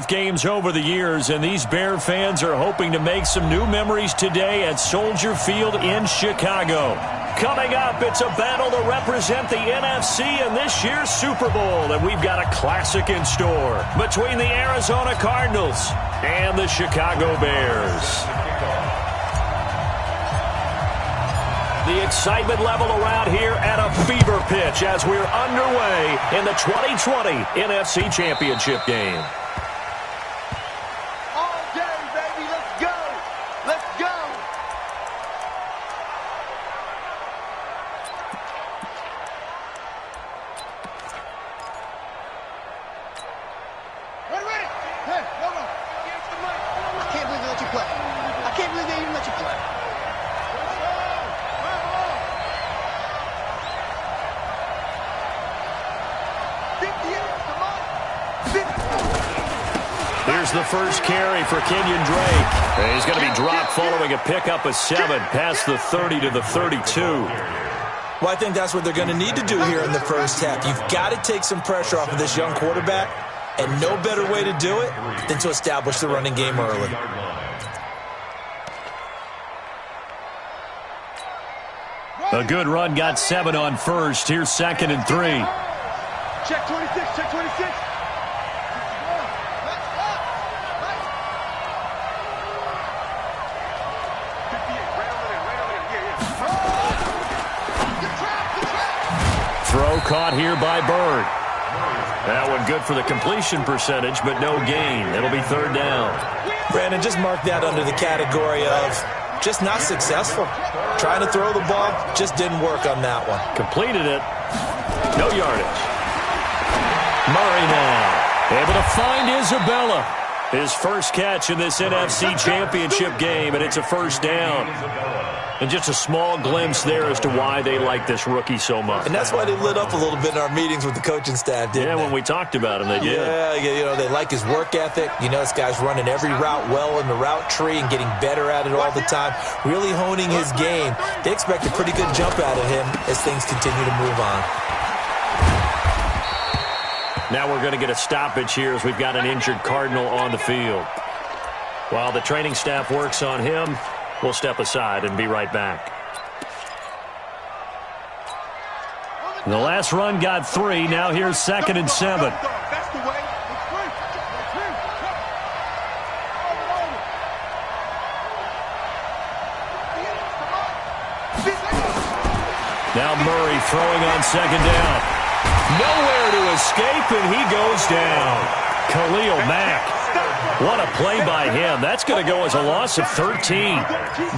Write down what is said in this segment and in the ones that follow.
games over the years, and these Bear fans are hoping to make some new memories today at Soldier Field in Chicago. Coming up, it's a battle to represent the NFC in this year's Super Bowl, and we've got a classic in store between the Arizona Cardinals and the Chicago Bears. The excitement level around here at a fever pitch as we're underway in the 2020 NFC Championship game. All day, baby. Let's go. Let's go. Ready. Hey, hold on. I can't believe they let you play. I can't believe they even let you play. Here's the first carry for Kenyon Drake. And he's going to be dropped following a pickup of 7 past the 30 to the 32. Well, I think that's what they're going to need to do here in the first half. You've got to take some pressure off of this young quarterback, and no better way to do it than to establish the running game early. A good run got 7 on first. Here's 2nd and 3. Check 26, check 26. Throw caught here by Bird. That one good for the completion percentage, but no gain. It'll be 3rd down. Brandon, just mark that under the category of just not successful. Trying to throw the ball, just didn't work on that one. Completed it. No yardage. Murray now able to find Isabella. His first catch in this NFC Championship game, and it's a 1st down. And just a small glimpse there as to why they like this rookie so much. And that's why they lit up a little bit in our meetings with the coaching staff, didn't they? When we talked about him, they did. Yeah, you know, they like his work ethic. You know, this guy's running every route well in the route tree and getting better at it all the time, really honing his game. They expect a pretty good jump out of him as things continue to move on. Now we're going to get a stoppage here as we've got an injured Cardinal on the field. While the training staff works on him, we'll step aside and be right back. The last run got 3. Now here's 2nd and 7. Now Murray throwing on 2nd down. Nowhere to escape, and he goes down. Khalil Mack. What a play by him. That's going to go as a loss of 13.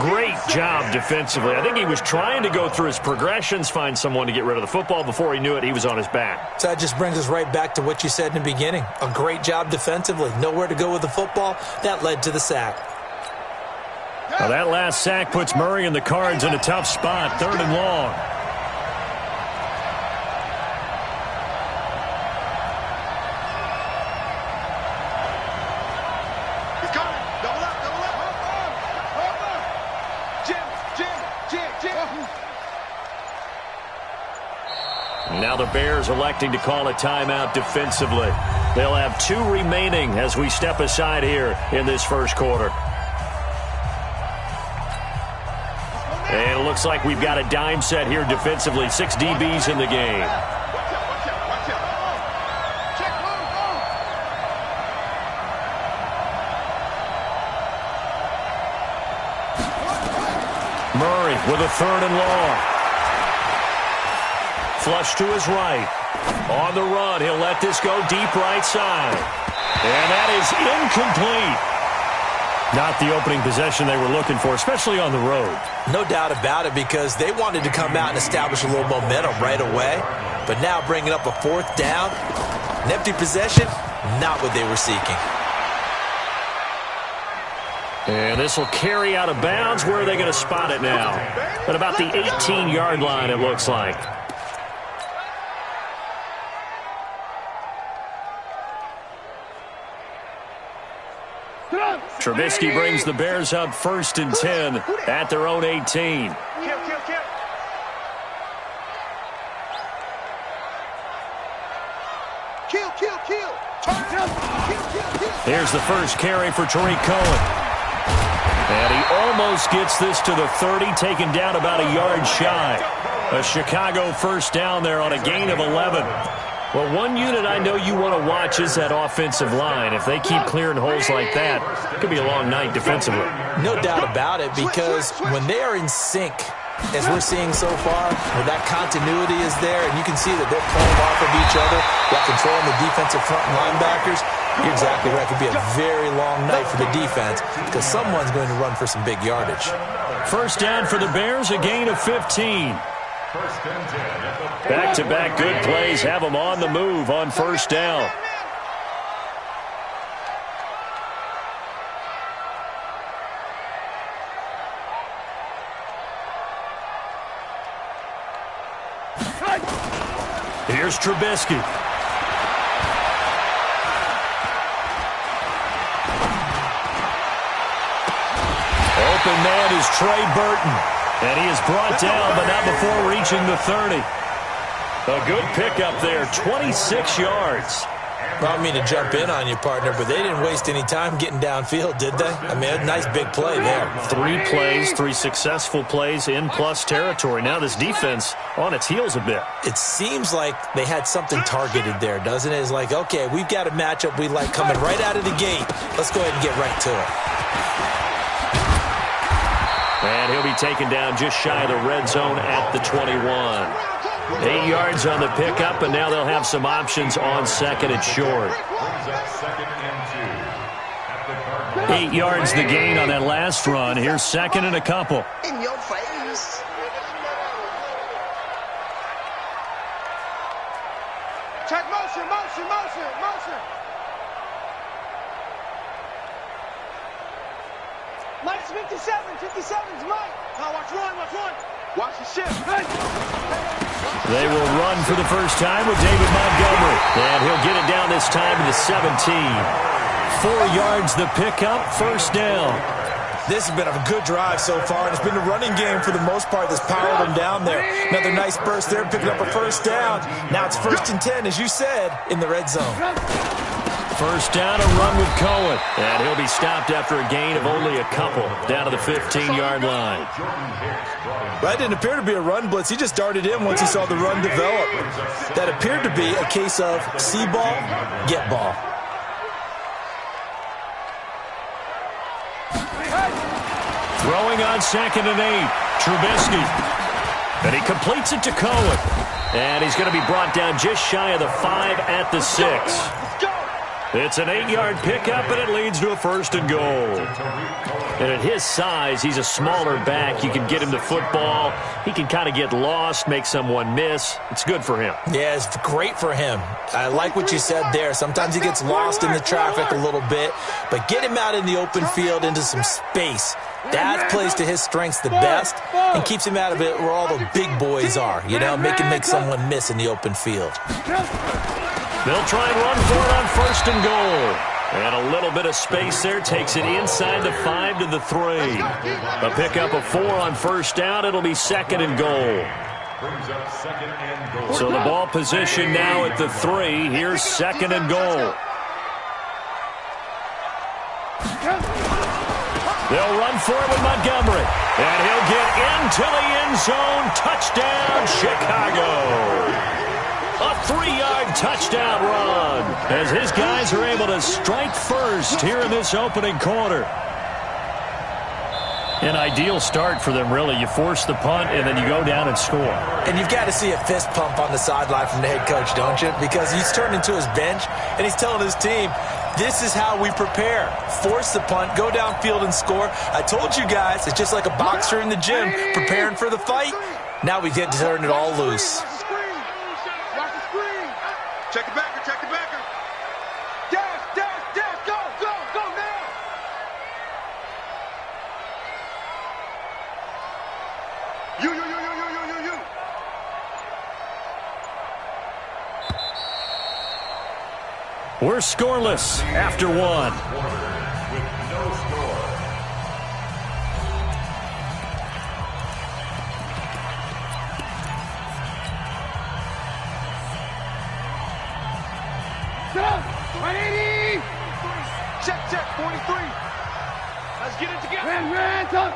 Great job defensively. I think he was trying to go through his progressions, find someone to get rid of the football. Before he knew it, he was on his back. So that just brings us right back to what you said in the beginning. A great job defensively. Nowhere to go with the football. That led to the sack. Now that last sack puts Murray and the Cards in a tough spot. 3rd and long. Now the Bears electing to call a timeout defensively. They'll have 2 remaining as we step aside here in this first quarter. And it looks like we've got a dime set here defensively. 6 DBs in the game. Murray with a 3rd and long. Flush to his right. On the run, he'll let this go deep right side. And that is incomplete. Not the opening possession they were looking for, especially on the road. No doubt about it, because they wanted to come out and establish a little momentum right away. But now bringing up a 4th down, an empty possession, not what they were seeking. And this will carry out of bounds. Where are they going to spot it now? At about the 18-yard line, it looks like. Trubisky brings the Bears up 1st and 10 at their own 18. Here's the first carry for Tariq Cohen. And he almost gets this to the 30, taken down about a yard shy. A Chicago first down there on a gain of 11. Well, one unit I know you want to watch is that offensive line. If they keep clearing holes like that, it could be a long night defensively. No doubt about it, because when they are in sync, as we're seeing so far, where that continuity is there, and you can see that they're playing off of each other while controlling the defensive front linebackers, you're exactly right. It could be a very long night for the defense because someone's going to run for some big yardage. First down for the Bears, a gain of 15. Back-to-back good plays have them on the move on first down. Here's Trubisky. Open man is Trey Burton. And he is brought down, but not before reaching the 30. A good pickup there, 26 yards. Well, I mean to jump in on you, partner, but they didn't waste any time getting downfield, did they? I mean, a nice big play there. 3 plays, 3 successful plays in plus territory. Now this defense on its heels a bit. It seems like they had something targeted there, doesn't it? It's like, okay, we've got a matchup we like coming right out of the gate. Let's go ahead and get right to it. And he'll be taken down just shy of the red zone at the 21. 8 yards on the pickup, and now they'll have some options on second and short. 8 yards the gain on that last run. Here's second and a couple. In your face. Check motion, motion, motion, motion. Mike's 57. 57's Mike. Now watch one, watch one. Watch the shift. Hey. They will run for the first time with David Montgomery. And he'll get it down this time to the 17. 4 yards the pickup, first down. This has been a good drive so far, and it's been the running game for the most part that's powered them down there. Another nice burst there, picking up a first down. Now it's 1st and 10, as you said, in the red zone. First down, a run with Cohen. And he'll be stopped after a gain of only a couple, down to the 15-yard line. That didn't appear to be a run blitz. He just darted in once he saw the run develop. That appeared to be a case of see ball, get ball. Throwing on 2nd and 8, Trubisky. And he completes it to Cohen. And he's going to be brought down just shy of the 5 at the 6. It's an 8-yard pickup, and it leads to a 1st and goal. And at his size, he's a smaller back. You can get him the football. He can kind of get lost, make someone miss. It's good for him. Yeah, it's great for him. I like what you said there. Sometimes he gets lost in the traffic a little bit, but get him out in the open field into some space. That plays to his strengths the best and keeps him out of it where all the big boys are, you know, make someone miss in the open field. They'll try and run for it on 1st and goal. And a little bit of space there takes it inside the 5 to the 3. A pickup of 4 on first down. It'll be 2nd and goal. So the ball position now at the 3. Here's 2nd and goal. They'll run for it with Montgomery. And he'll get into the end zone. Touchdown, Chicago. A 3-yard touchdown run as his guys are able to strike first here in this opening quarter. An ideal start for them, really. You force the punt, and then you go down and score. And you've got to see a fist pump on the sideline from the head coach, don't you? Because he's turned into his bench, and he's telling his team, this is how we prepare. Force the punt, go downfield and score. I told you guys, it's just like a boxer in the gym preparing for the fight. Now we get to turn it all loose. Check the backer, check the backer. Dash, dash, dash, go, go, go now. You. We're scoreless after 1. With no score. check, 43. Let's get it together. Hands up.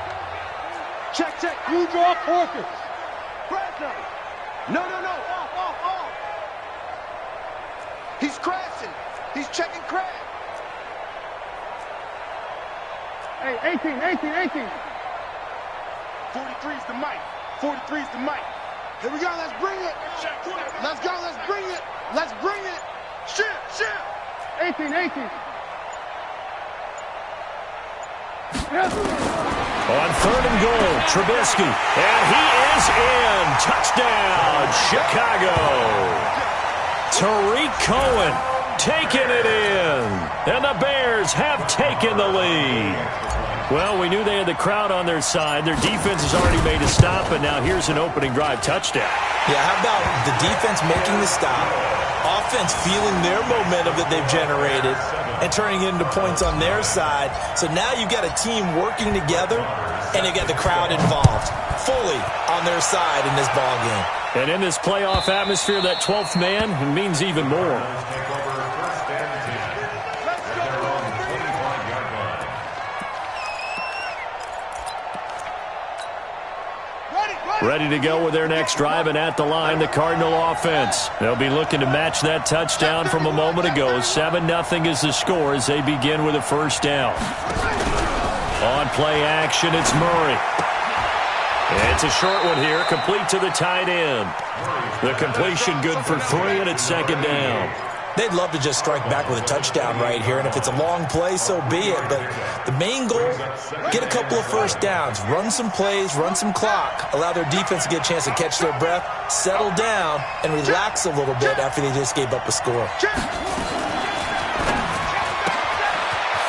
Check, check. You draw Porkers. Press him. No. Off. He's crashing. He's checking crash. Hey, 18. 43's the mic. 43's the mic. Here we go. Let's bring it. Let's go. Let's bring it. Let's bring it. Shift. 18. On 3rd and goal, Trubisky. And he is in. Touchdown, Chicago. Tariq Cohen taking it in. And the Bears have taken the lead. Well, we knew they had the crowd on their side. Their defense has already made a stop, and now here's an opening drive touchdown. Yeah, how about the defense making the stop, offense feeling their momentum that they've generated, and turning it into points on their side. So now you've got a team working together, and you've got the crowd involved fully on their side in this ball game. And in this playoff atmosphere, that 12th man means even more. Ready to go with their next drive, and at the line, the Cardinal offense. They'll be looking to match that touchdown from a moment ago. 7-0 is the score as they begin with a first down. On play action, it's Murray. It's a short one here, complete to the tight end. The completion good for 3, and it's 2nd down. They'd love to just strike back with a touchdown right here, and if it's a long play, so be it. But the main goal, get a couple of first downs, run some plays, run some clock, allow their defense to get a chance to catch their breath, settle down, and relax a little bit after they just gave up a score.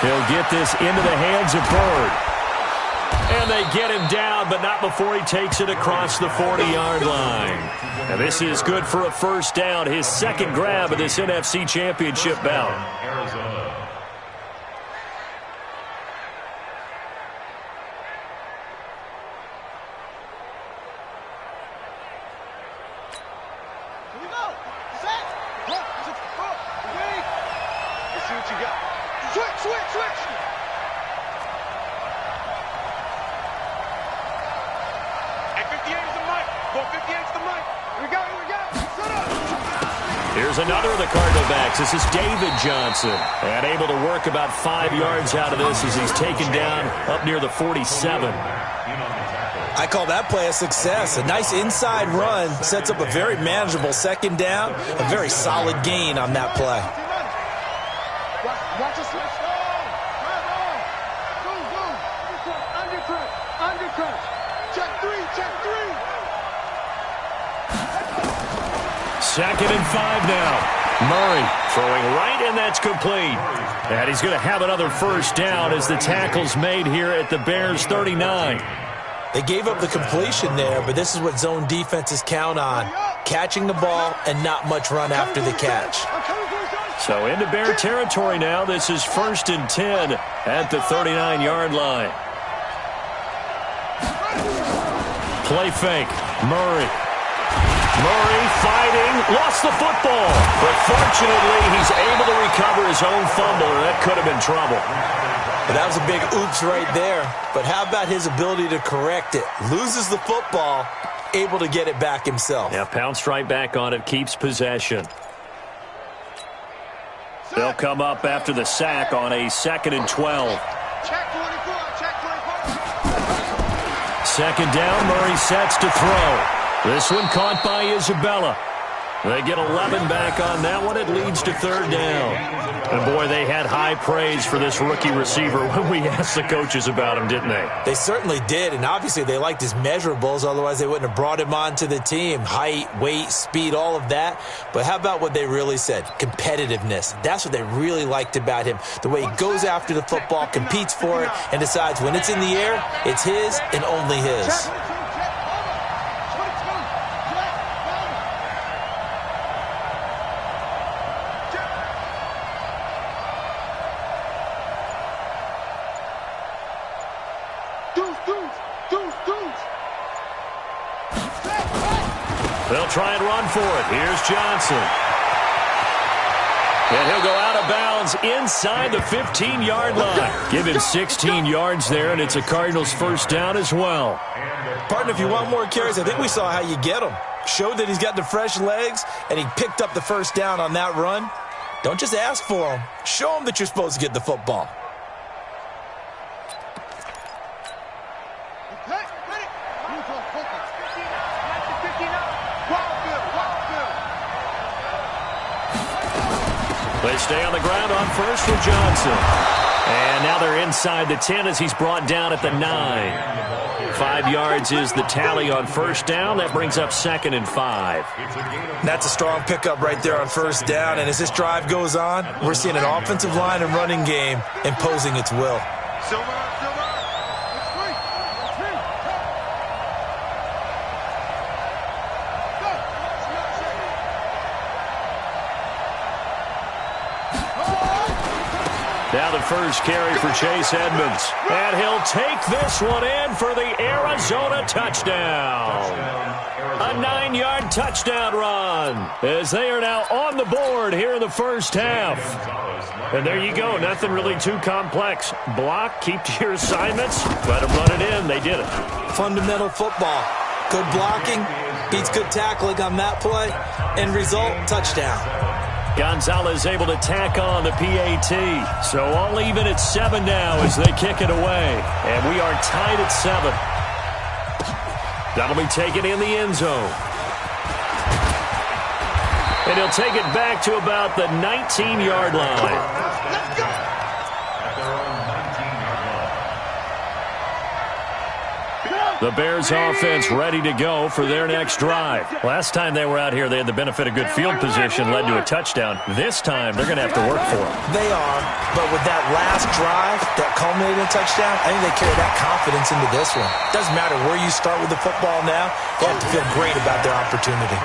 He'll get this into the hands of Bird. And they get him down, but not before he takes it across the 40-yard line. And this is good for a first down, his 2nd grab of this NFC Championship bout. Here we go. Set. Let's see what you got. Switch. Here's another of the Cardinal backs. This is David Johnson. And able to work about 5 yards out of this as he's taken down up near the 47. I call that play a success. A nice inside run sets up a very manageable 2nd down. A very solid gain on that play. Watch us switch. Undercut. Check 3. 2nd and 5 now. Murray throwing right, and that's complete. And he's going to have another first down as the tackle's made here at the Bears' 39. They gave up the completion there, but this is what zone defenses count on. Catching the ball and not much run after the catch. So into Bear territory now. This is 1st and 10 at the 39-yard line. Play fake. Murray fighting, lost the football. But fortunately, he's able to recover his own fumble, and that could have been trouble. But that was a big oops right there. But how about his ability to correct it? Loses the football, able to get it back himself. Yeah, pounced right back on it, keeps possession. They'll come up after the sack on a 2nd and 12. Check 24. 2nd down, Murray sets to throw. This one caught by Isabella. They get 11 back on that one. It leads to 3rd down. And, boy, they had high praise for this rookie receiver when we asked the coaches about him, didn't they? They certainly did, and obviously they liked his measurables. Otherwise, they wouldn't have brought him onto the team. Height, weight, speed, all of that. But how about what they really said? Competitiveness. That's what they really liked about him. The way he goes after the football, competes for it, and decides when it's in the air, it's his and only his. They'll try and run for it. Here's Johnson. And he'll go out of bounds downs inside the 15-yard line. Give him 16 yards there, and it's a Cardinals first down as well. Partner, if you want more carries, I think we saw how you get them. Showed that he's got the fresh legs, and he picked up the first down on that run. Don't just ask for him. Show him that you're supposed to get the football. They stay on the ground on first with Johnson. And now they're inside the 10 as he's brought down at the 9. 5 yards is the tally on first down. That brings up 2nd and 5. That's a strong pickup right there on first down. And as this drive goes on, we're seeing an offensive line and running game imposing its will. Now the first carry for Chase Edmonds. And he'll take this one in for the Arizona touchdown. A 9-yard touchdown run as they are now on the board here in the first half. And there you go. Nothing really too complex. Block, keep to your assignments, let them run it in. They did it. Fundamental football. Good blocking beats good tackling on that play. End result, touchdown. Gonzalez able to tack on the PAT. So all even at 7 now as they kick it away. And we are tied at 7. That'll be taken in the end zone. And he'll take it back to about the 19-yard line. The Bears offense ready to go for their next drive. Last time they were out here, they had the benefit of good field position, led to a touchdown. This time, they're going to have to work for it. They are, but with that last drive, that culminated in a touchdown, I think they carry that confidence into this one. Doesn't matter where you start with the football now, they have to feel great about their opportunity.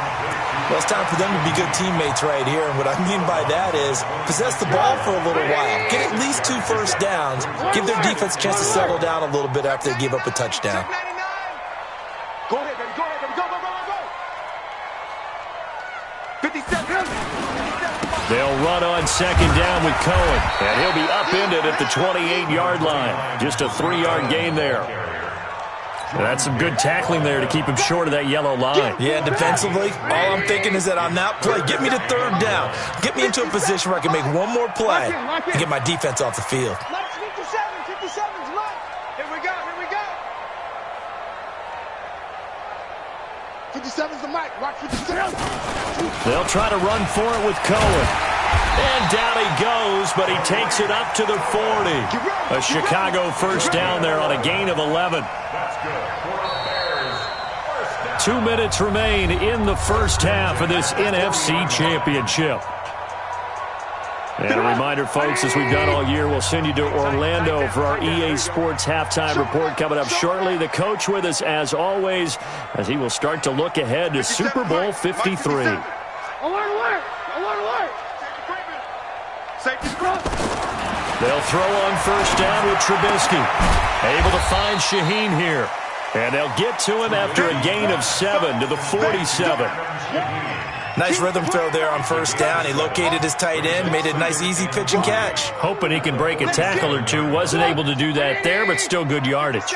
Well, it's time for them to be good teammates right here, and what I mean by that is possess the ball for a little while. Get at least 2 first downs. Give their defense a chance to settle down a little bit after they give up a touchdown. Go ahead, baby. Go ahead, baby. Go, go, go, go, go. 57. They'll run on second down with Cohen. And he'll be upended at the 28-yard line. Just a 3-yard gain there. And that's some good tackling there to keep him short of that yellow line. Yeah, defensively, all I'm thinking is that on that play, get me to 3rd down. Get me into a position where I can make one more play and get my defense off the field. 57's mine. Here we go, here we go. 57's the mic. Watch 57. They'll try to run for it with Cohen. And down he goes, but he takes it up to the 40. A Chicago first down there on a gain of 11. 2 minutes remain in the first half of this NFC Championship. And a reminder, folks, as we've done all year, we'll send you to Orlando for our EA Sports Halftime Report coming up shortly. The coach with us, as always, as he will start to look ahead to Super Bowl 53. Alert, alert! Alert, alert! Safety front. They'll throw on first down with Trubisky. Able to find Shaheen here. And they'll get to him after a gain of 7 to the 47. Nice rhythm throw there on first down. He located his tight end, made a nice easy pitch and catch. Hoping he can break a tackle or two. Wasn't able to do that there, but still good yardage.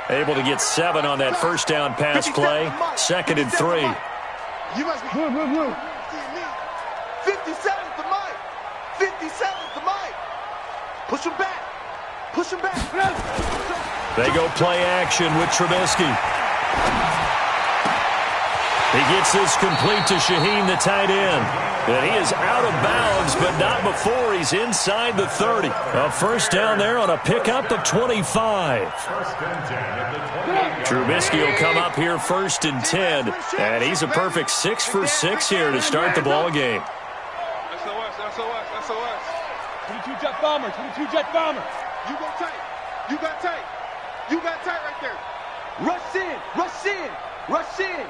Able to get 7 on that first down pass play. 2nd and 3. You must be 57's the mic. 57's the mic. Push him back. Push him back. They go play action with Trubisky. He gets this complete to Shaheen, the tight end. And he is out of bounds, but not before he's inside the 30. A first down there on a pickup of 25. Trubisky will come up here 1st and 10. And he's a perfect 6 for 6 here to start the ball game. SOS. 22 jet bomber. 22 jet bomber. You go tight. You got tight. You got tight right there. Rush in. Rush in. Rush in.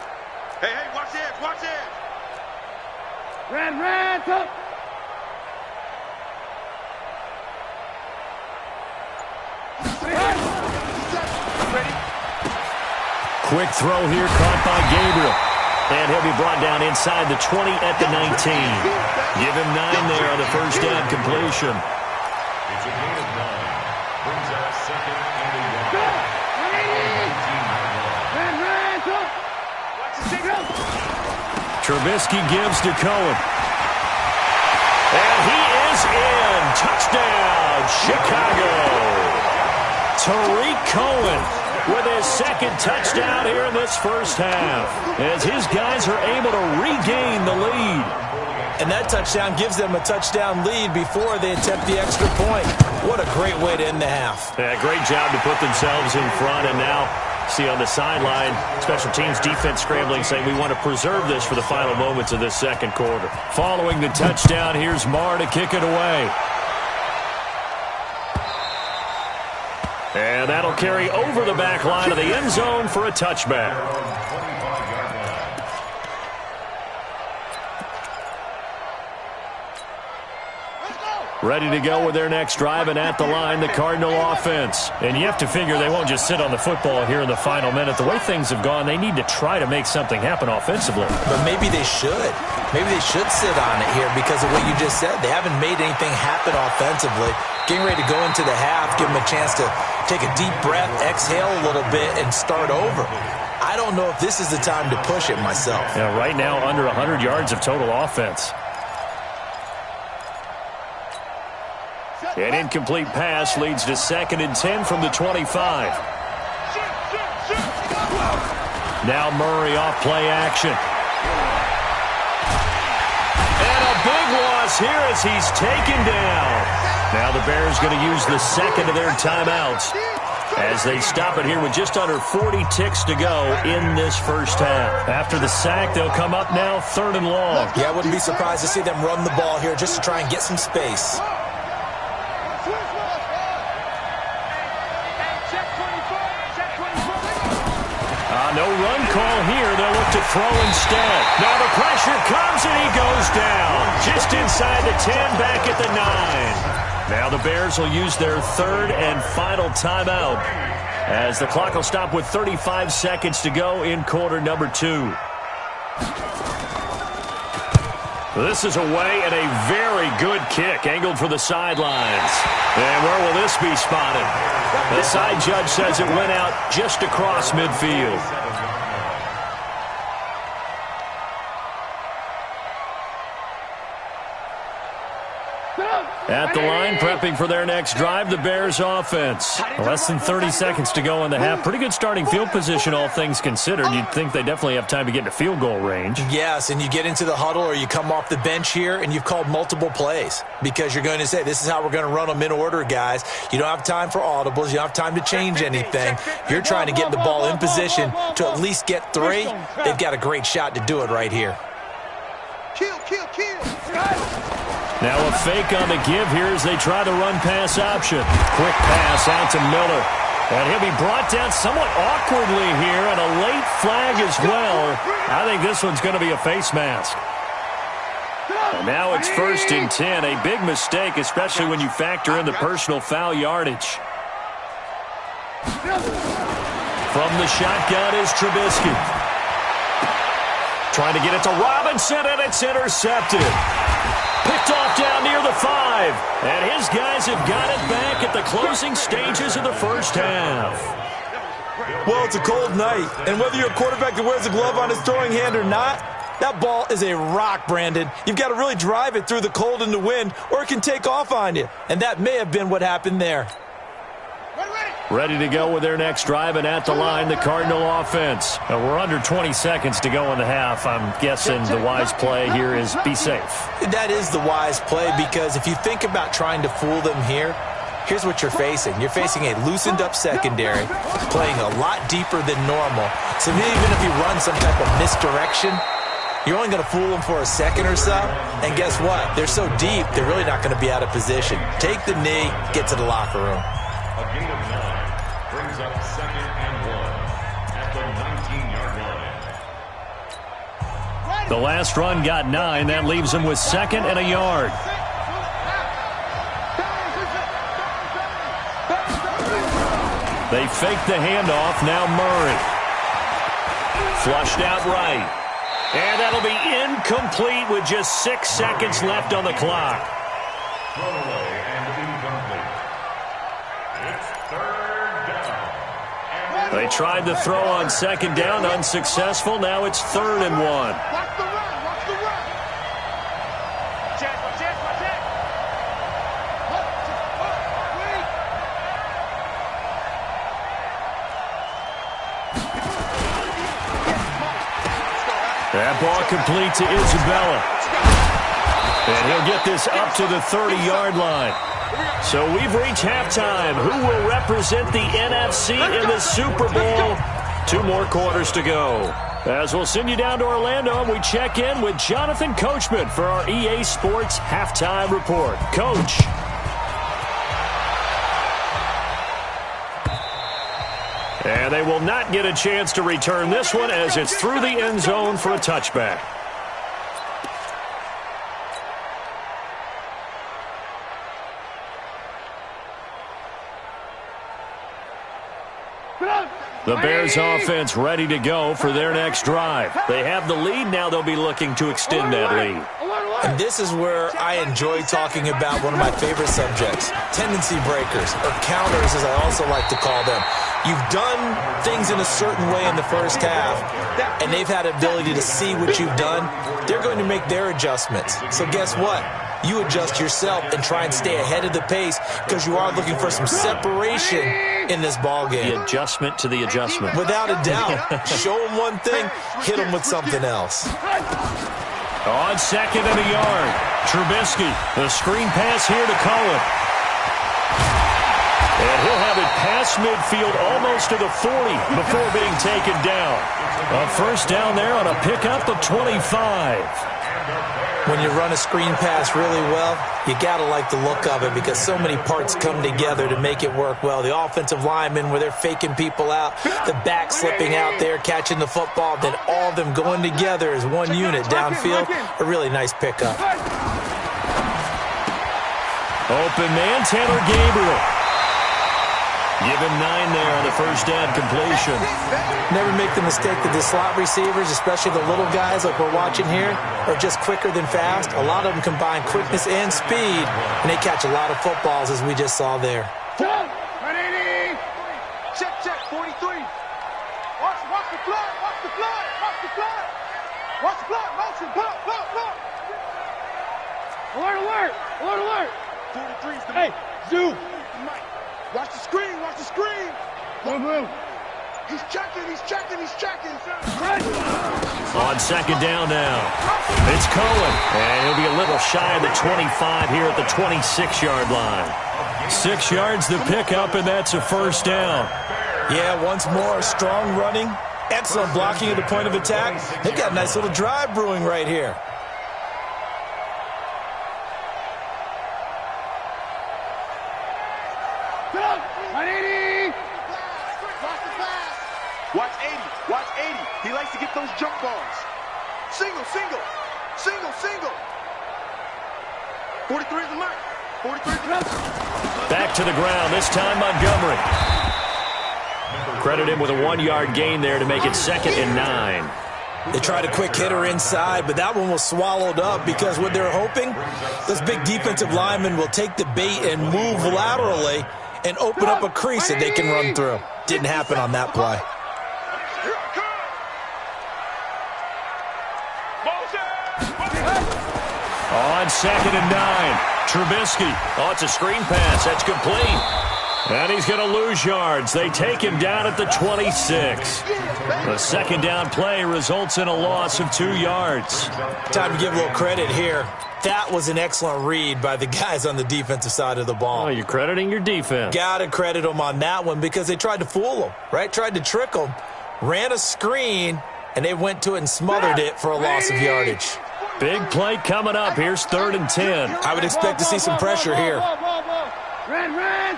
Hey, watch edge. Watch edge. Ran, top. Quick throw here caught by Gabriel. And he'll be brought down inside the 20 at the 19. Give him 9 there on the first down completion. It's a gain of 9. Brings up second and a yard. Trubisky gives to Cohen. And he is in. Touchdown, Chicago. Tariq Cohen with his second touchdown here in this first half, as his guys are able to regain the lead. And that touchdown gives them a touchdown lead before they attempt the extra point. What a great way to end the half. Yeah, great job to put themselves in front, and now see on the sideline, special teams defense scrambling, saying we want to preserve this for the final moments of this second quarter. Following the touchdown, here's Marr to kick it away. And that'll carry over the back line of the end zone for a touchback. Ready to go with their next drive, and at the line, the Cardinal offense. And you have to figure they won't just sit on the football here in the final minute. The way things have gone, they need to try to make something happen offensively. But maybe they should. Maybe they should sit on it here because of what you just said. They haven't made anything happen offensively. Getting ready to go into the half, give them a chance to take a deep breath, exhale a little bit, and start over. I don't know if this is the time to push it myself. Yeah, right now, under 100 yards of total offense. An incomplete pass leads to 2nd and 10 from the 25. Now Murray off play action. And a big loss here as he's taken down. Now the Bears going to use the second of their timeouts as they stop it here with just under 40 ticks to go in this first half. After the sack, they'll come up now 3rd and long. Yeah, I wouldn't be surprised to see them run the ball here just to try and get some space. No run call here. They'll look to throw instead. Now the pressure comes and he goes down. Just inside the 10, back at the 9. Now the Bears will use their 3rd and final timeout as the clock will stop with 35 seconds to go in quarter number 2. This is away and a very good kick angled for the sidelines. And where will this be spotted? The side judge says it went out just across midfield. At the line, prepping for their next drive, the Bears offense. Less than 30 seconds to go in the half. Pretty good starting field position, all things considered. You'd think they definitely have time to get into field goal range. Yes, and you get into the huddle or you come off the bench here and you've called multiple plays because you're going to say, this is how we're going to run them in order, guys. You don't have time for audibles. You don't have time to change anything. You're trying to get the ball in position to at least get 3. They've got a great shot to do it right here. Kill. Now a fake on the give here as they try the run-pass option. Quick pass out to Miller. And he'll be brought down somewhat awkwardly here, and a late flag as well. I think this one's going to be a face mask. And now it's 1st and 10. A big mistake, especially when you factor in the personal foul yardage. From the shotgun is Trubisky. Trying to get it to Robinson, and it's intercepted. Picked off down near the 5. And his guys have got it back at the closing stages of the first half. Well, it's a cold night, and whether you're a quarterback that wears a glove on his throwing hand or not, that ball is a rock, Brandon. You've got to really drive it through the cold and the wind, or it can take off on you. And that may have been what happened there. Ready to go with their next drive, and at the line, the Cardinal offense. We're under 20 seconds to go in the half. I'm guessing the wise play here is be safe. That is the wise play because if you think about trying to fool them here, here's what you're facing. You're facing a loosened up secondary, playing a lot deeper than normal. So even if you run some type of misdirection, you're only going to fool them for a second or so. And guess what? They're so deep, they're really not going to be out of position. Take the knee, get to the locker room. A gain of 9 brings up 2nd and 1 at the 19-yard line. The last run got 9. That leaves them with 2nd and a yard. They fake the handoff. Now Murray. Flushed out right. And that'll be incomplete with just 6 seconds left on the clock. Throwaway and incomplete. It's third down. They tried the throw on second down, unsuccessful. Now it's 3rd and 1. Watch the run. Watch the run. Check, check, check. Wait. That ball complete to Isabella. And he'll get this up to the 30-yard line. So we've reached halftime. Who will represent the NFC in the Super Bowl? 2 more quarters to go. As we'll send you down to Orlando, and we check in with Jonathan Coachman for our EA Sports Halftime Report. Coach. And they will not get a chance to return this one as it's through the end zone for a touchback. The Bears offense ready to go for their next drive. They have the lead. Now they'll be looking to extend that lead. And this is where I enjoy talking about one of my favorite subjects, tendency breakers, or counters as I also like to call them. You've done things in a certain way in the first half, and they've had the ability to see what you've done. They're going to make their adjustments. So guess what? You adjust yourself and try and stay ahead of the pace because you are looking for some separation in this ball game. The adjustment to the adjustment. Without a doubt. Show them one thing, hit them with something else. On 2nd and a yard, Trubisky, the screen pass here to Cohen. And he'll have it past midfield almost to the 40 before being taken down. A first down there on a pickup of 25. When you run a screen pass really well, you got to like the look of it because so many parts come together to make it work well. The offensive linemen where they're faking people out, the back slipping out there, catching the football, then all of them going together as one unit downfield. A really nice pickup. Open man, Taylor Gabriel. Give him 9 there on the first down completion. Never make the mistake that the slot receivers, especially the little guys like we're watching here, are just quicker than fast. A lot of them combine quickness and speed, and they catch a lot of footballs as we just saw there. Check, check, 43. Watch the flood, watch the flood, watch the flood. Watch the flood, motion, pull, pull, pull. Alert, alert, alert, alert. 43's the hey, zoom. Watch the screen, watch the screen. Move, move. He's checking, he's checking, he's checking. On 2nd down now, it's Cohen. And he'll be a little shy of the 25 here at the 26-yard line. 6 yards the pickup, and that's a first down. Yeah, once more, strong running, excellent blocking at the point of attack. They've got a nice little drive brewing right here. Watch 80, watch 80. He likes to get those jump balls. Single, single, single, single. 43 is the mark. 43 is the mark. Back to the ground, this time Montgomery. Credit him with a 1-yard gain there to make it 2nd and 9. They tried a quick hitter inside, but that one was swallowed up because what they're hoping, those big defensive linemen will take the bait and move laterally and open up a crease that they can run through. Didn't happen on that play. On 2nd and 9, Trubisky. Oh, it's a screen pass. That's complete. And he's going to lose yards. They take him down at the 26. The 2nd down play results in a loss of 2 yards. Time to give a little credit here. That was an excellent read by the guys on the defensive side of the ball. Oh, you're crediting your defense. Got to credit them on that one because they tried to fool them, right? Tried to trick them. Ran a screen, and they went to it and smothered it for a loss of yardage. Big play coming up. Here's 3rd and 10. I would expect to see some pressure here. Ran,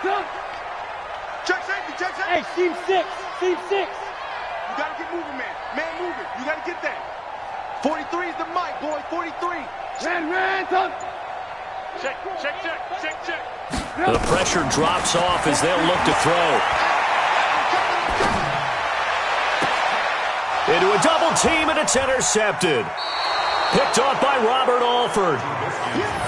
check safety, check safety. Hey, team 6, team 6. You got to get moving, man. Man moving. You got to get that. 43 is the mic, boy. 43. Ran, check. The pressure drops off as they'll look to throw. Into a double team, and it's intercepted. Picked off by Robert Alford.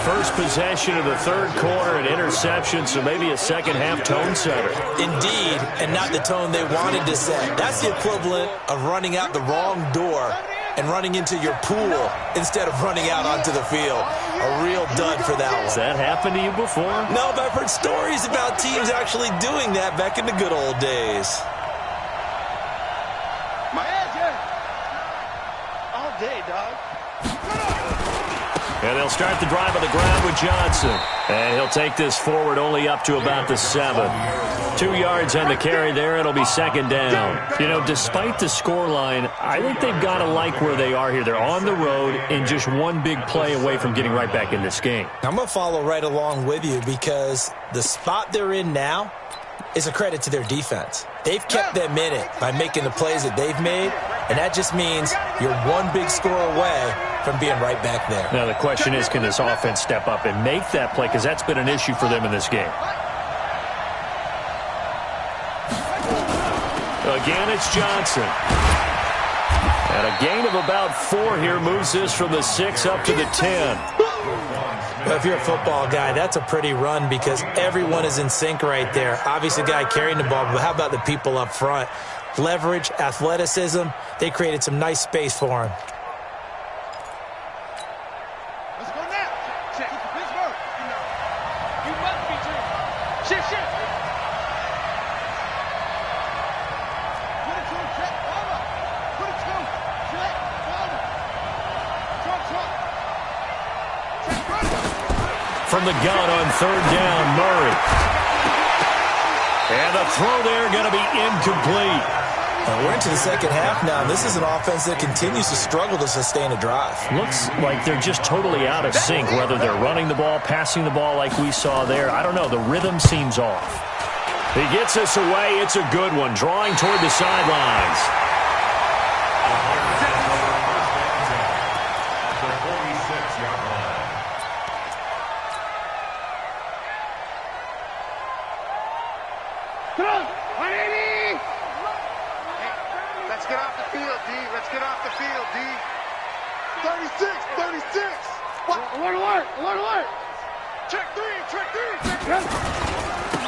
First possession of the third quarter, an interception, so maybe a second-half tone setter. Indeed, and not the tone they wanted to set. That's the equivalent of running out the wrong door and running into your pool instead of running out onto the field. A real dud for that one. Has that happened to you before? No, but I've heard stories about teams actually doing that back in the good old days. My edge, all day, dog. And they'll start the drive on the ground with Johnson. And he'll take this forward only up to about the 7. 2 yards on the carry there. It'll be second down. You know, despite the scoreline, I think they've got to like where they are here. They're on the road and just one big play away from getting right back in this game. I'm going to follow right along with you because the spot they're in now is a credit to their defense. They've kept them in it by making the plays that they've made, and that just means you're one big score away from being right back there. Now the question is, can this offense step up and make that play? Because that's been an issue for them in this game. Again, it's Johnson. And a gain of about 4 here moves this from the 6 up to the 10. Well, if you're a football guy, that's a pretty run because everyone is in sync right there. Obviously, the guy carrying the ball, but how about the people up front? Leverage, athleticism, they created some nice space for him. Let's go now. Check. Pittsburgh. You must be true. Shit. Put it to him, check. Over. Put it to him. Check. Over. Trump. From the gun on third down, Murray. And the throw there going to be incomplete. We're into the second half now. This is an offense that continues to struggle to sustain a drive. Looks like they're just totally out of sync, whether they're running the ball, passing the ball like we saw there. I don't know. The rhythm seems off. He gets us away. It's a good one. Drawing toward the sidelines. Let's get off the field, D. Let's get off the field, D. 36. Alert. Check three.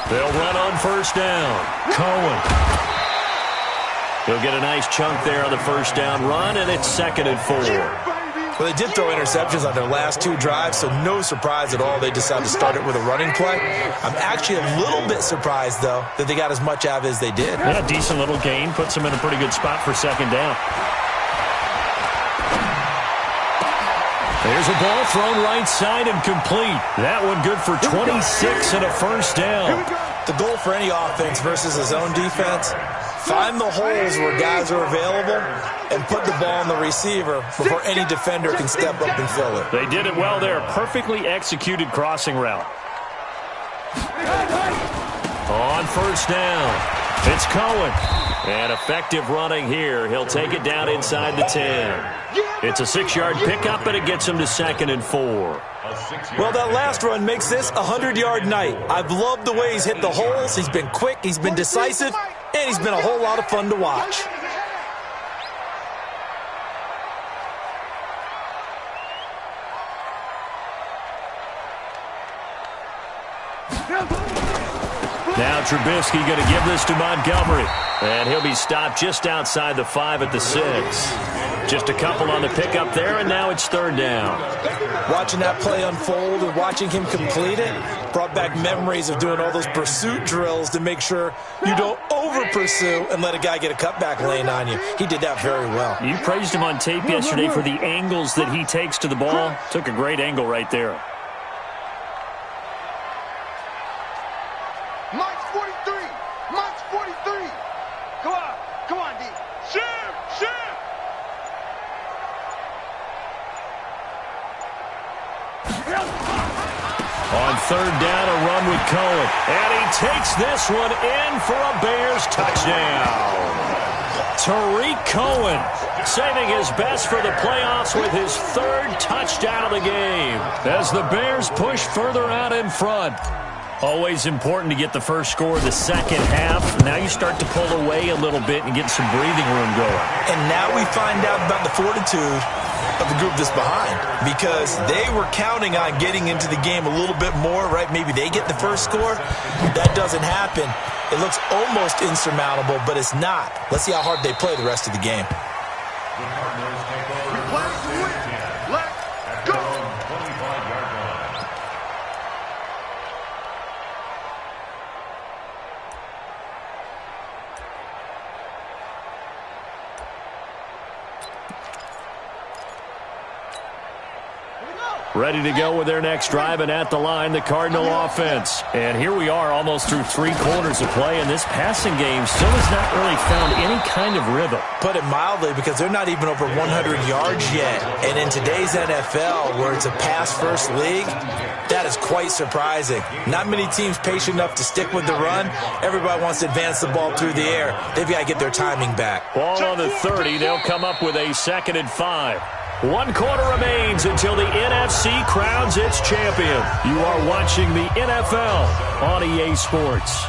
They'll run on first down. Cohen. He'll get a nice chunk there on the first down run, and it's 2nd and 4. Well, they did throw interceptions on their last 2 drives, so no surprise at all they decided to start it with a running play. I'm actually a little bit surprised, though, that they got as much out of it as they did. Yeah, decent little gain. Puts them in a pretty good spot for second down. There's a ball thrown right side and complete. That one good for 26 and a first down. The goal for any offense versus his own defense, find the holes where guys are available and put the ball on the receiver before any defender can step up and fill it. They did it well there. Perfectly executed crossing route. On first down, it's Cohen. And effective running here. He'll take it down inside the 10. It's a 6-yard pickup, and it gets him to 2nd and 4. Well, that last run makes this a 100-yard night. I've loved the way he's hit the holes. He's been quick, he's been decisive, and he's been a whole lot of fun to watch. Now Trubisky going to give this to Montgomery. And he'll be stopped just outside the 5 at the 6. Just a couple on the pickup there, and now it's 3rd down. Watching that play unfold and watching him complete it brought back memories of doing all those pursuit drills to make sure you don't over-pursue and let a guy get a cutback lane on you. He did that very well. You praised him on tape yesterday for the angles that he takes to the ball. Took a great angle right there. Mike's 43. Come on, D. Shim. On 3rd down, a run with Cohen. And he takes this one in for a Bears touchdown. Tariq Cohen saving his best for the playoffs with his 3rd touchdown of the game as the Bears push further out in front. Always important to get the first score of the second half. Now you start to pull away a little bit and get some breathing room going. And now we find out about the fortitude of the group that's behind, because they were counting on getting into the game a little bit more, right? Maybe they get the first score. That doesn't happen. It looks almost insurmountable, but it's not. Let's see how hard they play the rest of the game. Ready to go with their next drive, and at the line, the Cardinal offense. And here we are almost through 3 quarters of play, and this passing game still has not really found any kind of rhythm. Put it mildly, because they're not even over 100 yards yet. And in today's NFL, where it's a pass-first league, that is quite surprising. Not many teams patient enough to stick with the run. Everybody wants to advance the ball through the air. They've got to get their timing back. Ball on the 30. They'll come up with a 2nd and 5. 1 quarter remains until the NFC crowns its champion. You are watching the NFL on EA Sports.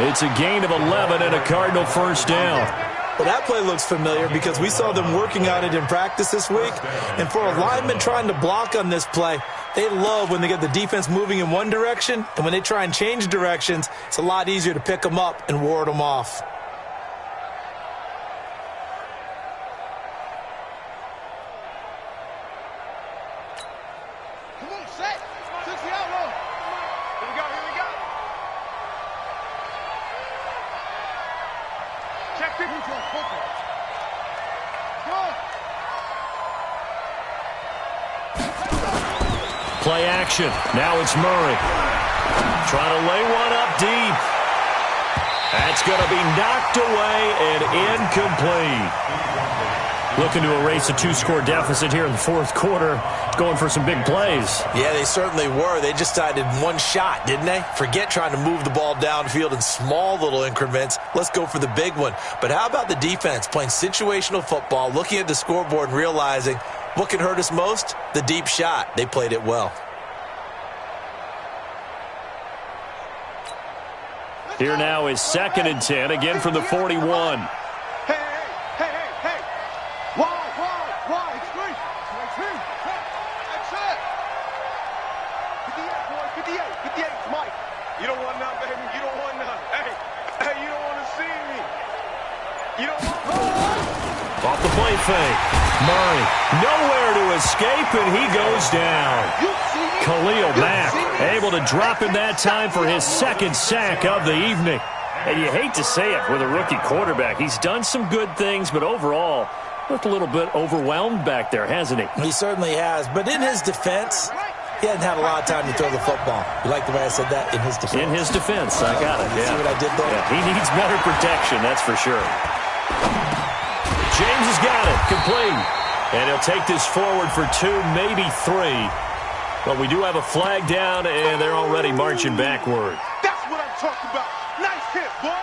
It's a gain of 11 and a Cardinal first down. Well, that play looks familiar because we saw them working on it in practice this week. And for a lineman trying to block on this play, they love when they get the defense moving in one direction. And when they try and change directions, it's a lot easier to pick them up and ward them off. Play action. Now it's Murray. Trying to lay one up deep. That's going to be knocked away and incomplete. Looking to erase a 2-score deficit here in the 4th quarter. Going for some big plays. Yeah, they certainly were. They just decided one shot, didn't they? Forget trying to move the ball downfield in small little increments. Let's go for the big one. But how about the defense playing situational football, looking at the scoreboard and realizing what can hurt us most? The deep shot. They played it well. Here now is 2nd and 10, again from the 41. Hey. Wide. Straight. That's it. 58, boy. 58. Mike. You don't want none, baby. You don't want none. Hey, you don't want to see me. You don't want Off the play fake. Murray, nowhere to escape, and he goes down. Khalil Mack able to drop him that time for his 2nd sack of the evening. And you hate to say it with a rookie quarterback. He's done some good things, but overall, looked a little bit overwhelmed back there, hasn't he? He certainly has. But in his defense, he hasn't had a lot of time to throw the football. You like the way I said that? In his defense. In his defense. I got it, yeah. See what I did there? Yeah, he needs better protection, that's for sure. James has got it. Complete. And he'll take this forward for 2, maybe 3. But we do have a flag down, and they're already marching backward. That's what I'm talking about. Nice hit, boy.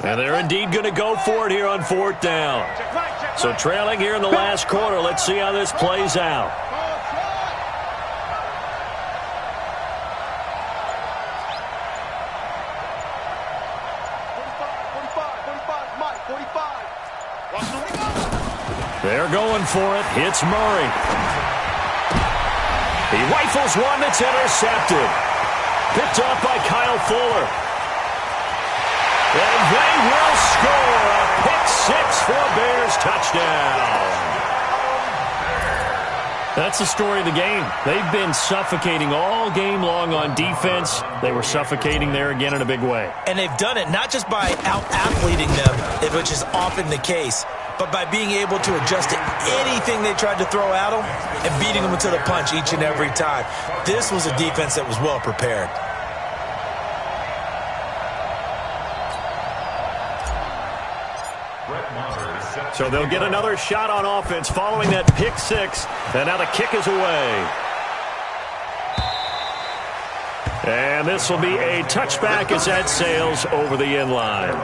And they're indeed going to go for it here on 4th down. So trailing here in the last quarter. Let's see how this plays out. They're going for it. Hits Murray. He rifles one that's intercepted. Picked up by Kyle Fuller. And they will score a pick 6 for a Bears touchdown. That's the story of the game. They've been suffocating all game long on defense. They were suffocating there again in a big way. And they've done it not just by out-athleting them, which is often the case, but by being able to adjust to anything they tried to throw at them and beating them to the punch each and every time. This was a defense that was well prepared. So they'll get another shot on offense following that pick six. And now the kick is away. And this will be a touchback as that sails over the end line.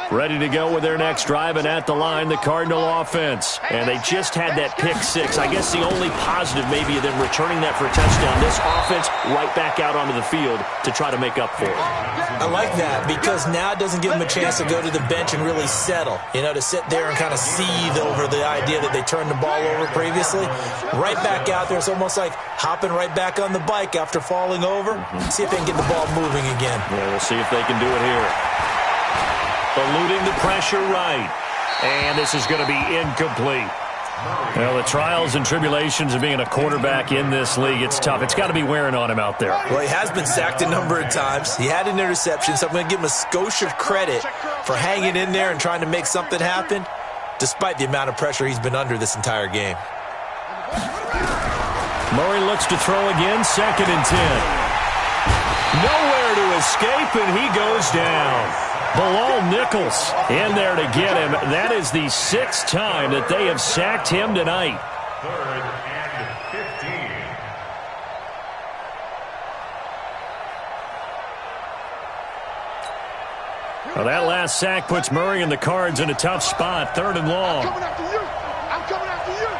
Ready to go with their next drive, and at the line, the Cardinal offense. And they just had that pick six. I guess the only positive maybe of them returning that for a touchdown. This offense right back out onto the field to try to make up for it. I like that because now it doesn't give them a chance to go to the bench and really settle. You know, to sit there and kind of seethe over the idea that they turned the ball over previously. Right back out there. It's almost like hopping right back on the bike after falling over. See if they can get the ball moving again. Yeah, we'll see if they can do it here. Eluding the pressure right. And this is going to be incomplete. Well, the trials and tribulations of being a quarterback in this league, it's tough. It's got to be wearing on him out there. Well, he has been sacked a number of times. He had an interception, so I'm going to give him a skosh of credit for hanging in there and trying to make something happen, despite the amount of pressure he's been under this entire game. Murray looks to throw again, 2nd and 10. Nowhere to escape, and he goes down. Bilal Nichols in there to get him. That is the 6th time that they have sacked him tonight. 3rd and 15. Well, that last sack puts Murray and the Cards in a tough spot. 3rd and long. I'm coming after you.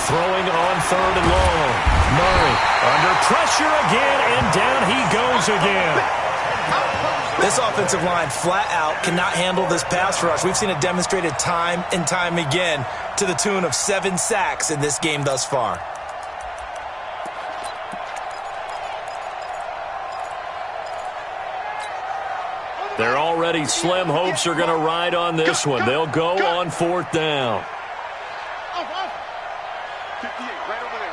Throwing on 3rd and long. Murray under pressure again, and down he goes again. This offensive line flat out cannot handle this pass rush. We've seen it demonstrated time and time again to the tune of 7 sacks in this game thus far. They're already slim hopes are going to ride on this one. They'll go on 4th down. 58, right over there.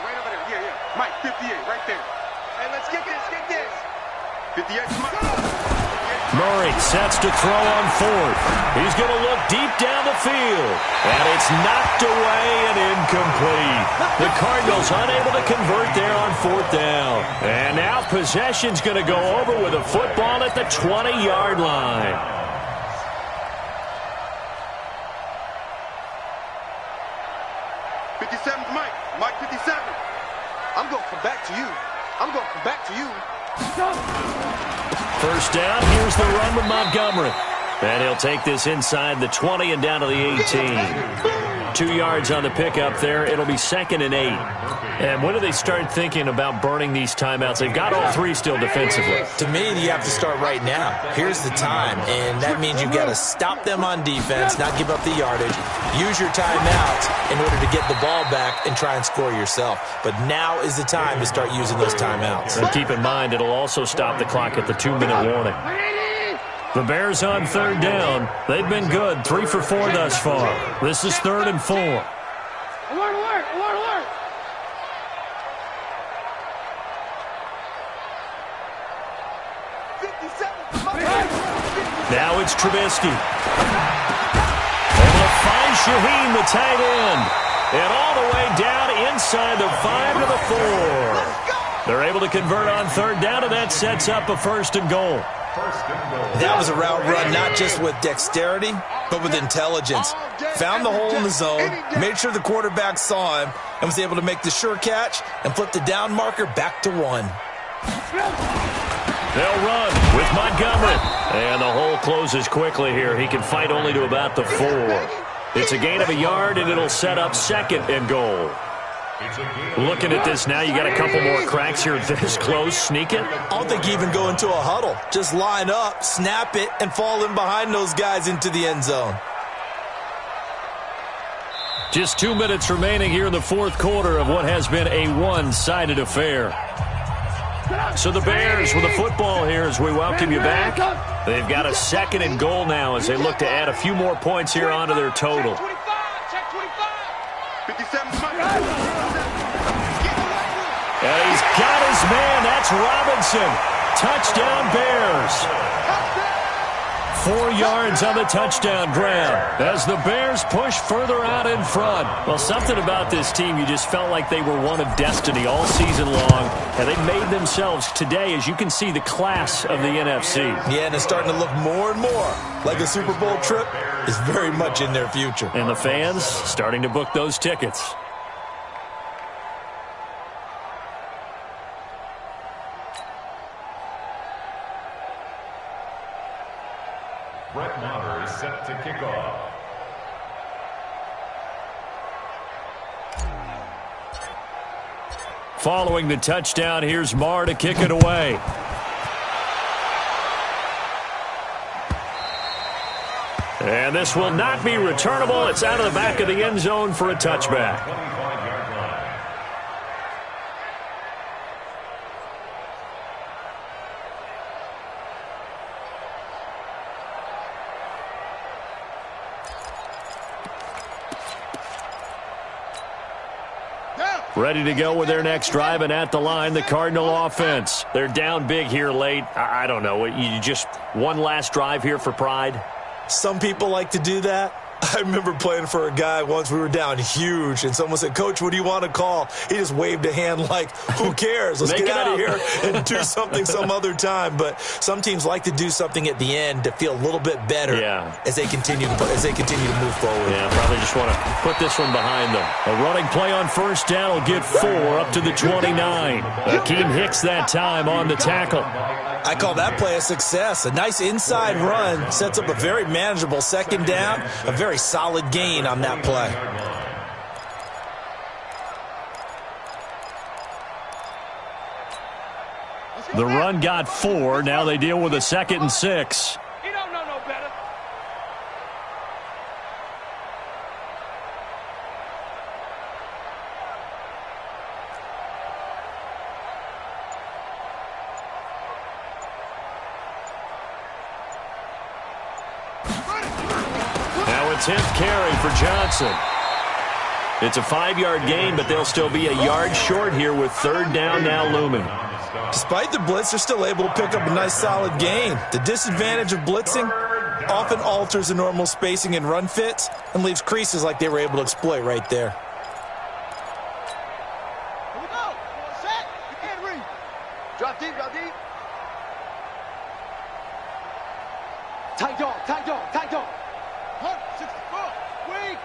Yeah. Mike, 58, right there. Hey, let's get this. 58, Mike. Murray sets to throw on 4th. He's going to look deep down the field. And it's knocked away and incomplete. The Cardinals unable to convert there on 4th down. And now possession's going to go over with a football at the 20-yard line. Mike 57. I'm going to come back to you. First down, here's the run with Montgomery. And he'll take this inside the 20 and down to the 18. 2 yards on the pickup there. It'll be 2nd and 8. And when do they start thinking about burning these timeouts? They've got all 3 still defensively. To me, you have to start right now. Here's the time, and that means you've got to stop them on defense, not give up the yardage, use your timeouts in order to get the ball back and try and score yourself. But now is the time to start using those timeouts. And keep in mind, it'll also stop the clock at the 2-minute warning. The Bears on 3rd down. They've been good, 3 for 4 thus far. This is 3rd and 4. Alert. Now it's Trubisky. Able to find Shaheen, the tight end. And all the way down inside the 5 to the 4. They're able to convert on 3rd down, and that sets up a 1st and goal. That was a route run not just with dexterity, but with intelligence. Found the hole in the zone, made sure the quarterback saw him, and was able to make the sure catch and flip the down marker back to 1. They'll run with Montgomery. And the hole closes quickly here. He can fight only to about the 4. It's a gain of a yard, and it'll set up 2nd and goal. Looking at this now, you got a couple more cracks here this close. Sneak it. I don't think you even go into a huddle. Just line up, snap it, and fall in behind those guys into the end zone. Just 2 minutes remaining here in the fourth quarter of what has been a one-sided affair. So the Bears with the football here as we welcome you back. They've got a 2nd and goal now as they look to add a few more points here onto their total. Check 25. 57. And he's got his man. That's Robinson. Touchdown, Bears. 4 yards on the touchdown grab as the Bears push further out in front. Well, something about this team, you just felt like they were one of destiny all season long, and they made themselves today, as you can see, the class of the NFC. Yeah, and it's starting to look more and more like a Super Bowl trip is very much in their future. And the fans starting to book those tickets. Brett Maher is set to kick off. Following the touchdown, here's Maher to kick it away. And this will not be returnable. It's out of the back of the end zone for a touchback. 25-yard line. Ready to go with their next drive, and at the line, the Cardinal offense. They're down big here late. I don't know. You just one last drive here for pride? Some people like to do that. I remember playing for a guy once. We were down huge, and someone said, "Coach, what do you want to call?" He just waved a hand like, who cares? Let's get out of here and do something some other time. But some teams like to do something at the end to feel a little bit better as they continue to move forward. Yeah, probably just want to put this one behind them. A running play on first down will get 4 up to the 29. Akeem Hicks that time on the tackle. I call that play a success. A nice inside run sets up a very manageable second down, a very solid gain on that play. The run got 4. Now they deal with a 2nd and 6. You don't know no better. Now it's 10th carry for Johnson. It's a 5-yard gain, but they'll still be a yard short here with 3rd down now looming. Despite the blitz, they're still able to pick up a nice solid gain. The disadvantage of blitzing often alters the normal spacing and run fits and leaves creases like they were able to exploit right there. Here we go. Set. You can't read. Drop deep, drop deep. Tight dog, tight dog, tight dog. 164. Weak.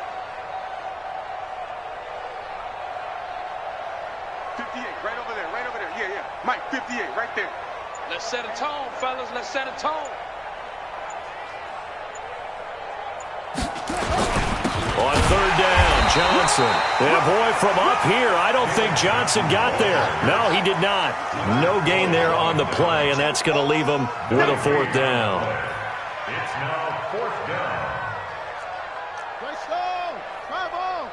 58, right over there, right over there. Yeah, yeah. Mike, 58, right there. Let's set a tone, fellas. Let's set a tone. On 3rd down, Johnson. And boy, from up here, I don't think Johnson got there. No, he did not. No gain there on the play, and that's going to leave him with a 4th down. It's now 4th down. Play slow. Travel.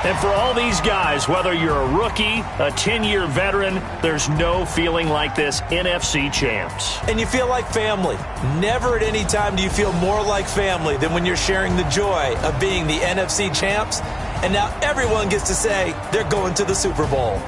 And for all these guys, whether you're a rookie, a 10-year veteran, there's no feeling like this NFC champs. And you feel like family. Never at any time do you feel more like family than when you're sharing the joy of being the NFC champs. And now everyone gets to say they're going to the Super Bowl.